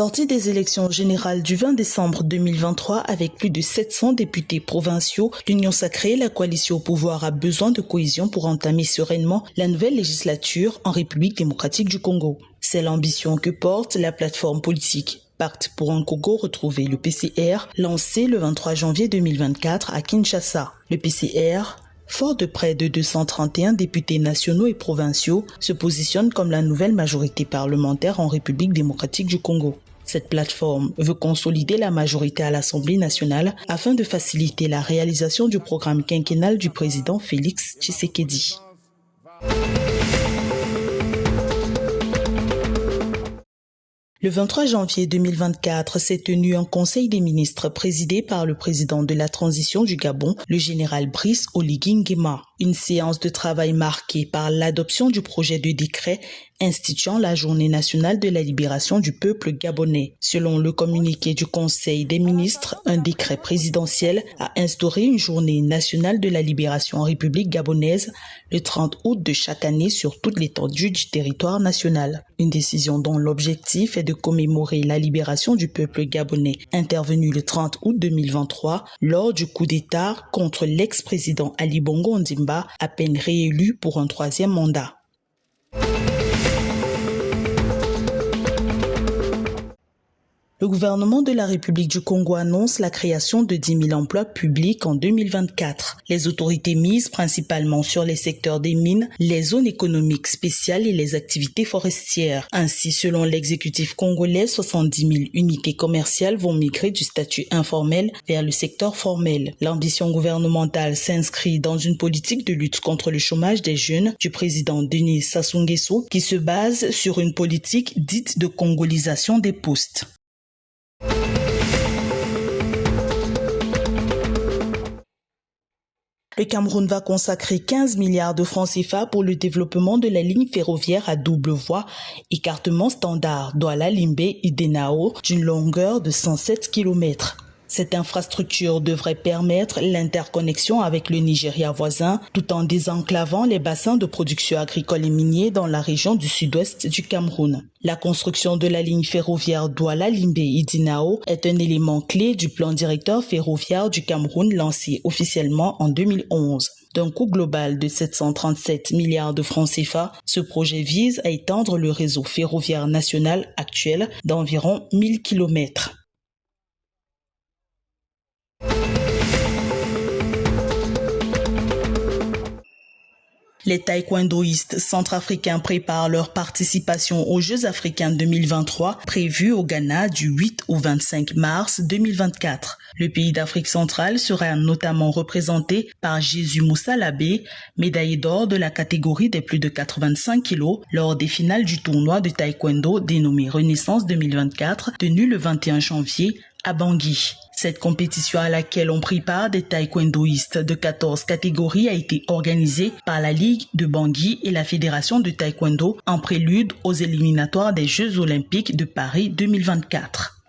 Sortie des élections générales du 20 décembre 2023 avec plus de 700 députés provinciaux, l'Union sacrée, la coalition au pouvoir a besoin de cohésion pour entamer sereinement la nouvelle législature en République démocratique du Congo. C'est l'ambition que porte la plateforme politique Pacte pour un Congo retrouvé, le PCR, lancé le 23 janvier 2024 à Kinshasa. Le PCR, fort de près de 231 députés nationaux et provinciaux, se positionne comme la nouvelle majorité parlementaire en République démocratique du Congo. Cette plateforme veut consolider la majorité à l'Assemblée nationale afin de faciliter la réalisation du programme quinquennal du président Félix Tshisekedi. Le 23 janvier 2024 s'est tenu un conseil des ministres présidé par le président de la transition du Gabon, le général Brice Oligui Nguema. Une séance de travail marquée par l'adoption du projet de décret instituant la journée nationale de la libération du peuple gabonais. Selon le communiqué du Conseil des ministres, un décret présidentiel a instauré une journée nationale de la libération en République gabonaise le 30 août de chaque année sur toute l'étendue du territoire national. Une décision dont l'objectif est de commémorer la libération du peuple gabonais intervenue le 30 août 2023 lors du coup d'État contre l'ex-président Ali Bongo Ondimba, à peine réélu pour un troisième mandat. Le gouvernement de la République du Congo annonce la création de 10 000 emplois publics en 2024. Les autorités misent principalement sur les secteurs des mines, les zones économiques spéciales et les activités forestières. Ainsi, selon l'exécutif congolais, 70 000 unités commerciales vont migrer du statut informel vers le secteur formel. L'ambition gouvernementale s'inscrit dans une politique de lutte contre le chômage des jeunes du président Denis Sassou Nguesso qui se base sur une politique dite de congolisation des postes. Le Cameroun va consacrer 15 milliards de francs CFA pour le développement de la ligne ferroviaire à double voie écartement standard Douala-Limbe-Idenao d'une longueur de 107 km. Cette infrastructure devrait permettre l'interconnexion avec le Nigeria voisin tout en désenclavant les bassins de production agricole et miniers dans la région du sud-ouest du Cameroun. La construction de la ligne ferroviaire Douala-Limbe-Idenao est un élément clé du plan directeur ferroviaire du Cameroun lancé officiellement en 2011. D'un coût global de 737 milliards de francs CFA, ce projet vise à étendre le réseau ferroviaire national actuel d'environ 1000 km. Les taekwondoïstes centrafricains préparent leur participation aux Jeux africains 2023 prévus au Ghana du 8 au 25 mars 2024. Le pays d'Afrique centrale sera notamment représenté par Jésus Moussa Labé, médaillé d'or de la catégorie des plus de 85 kilos lors des finales du tournoi de taekwondo dénommé Renaissance 2024 tenu le 21 janvier à Bangui. Cette compétition à laquelle ont pris part des taekwondoïstes de 14 catégories a été organisée par la Ligue de Bangui et la Fédération de taekwondo en prélude aux éliminatoires des Jeux olympiques de Paris 2024.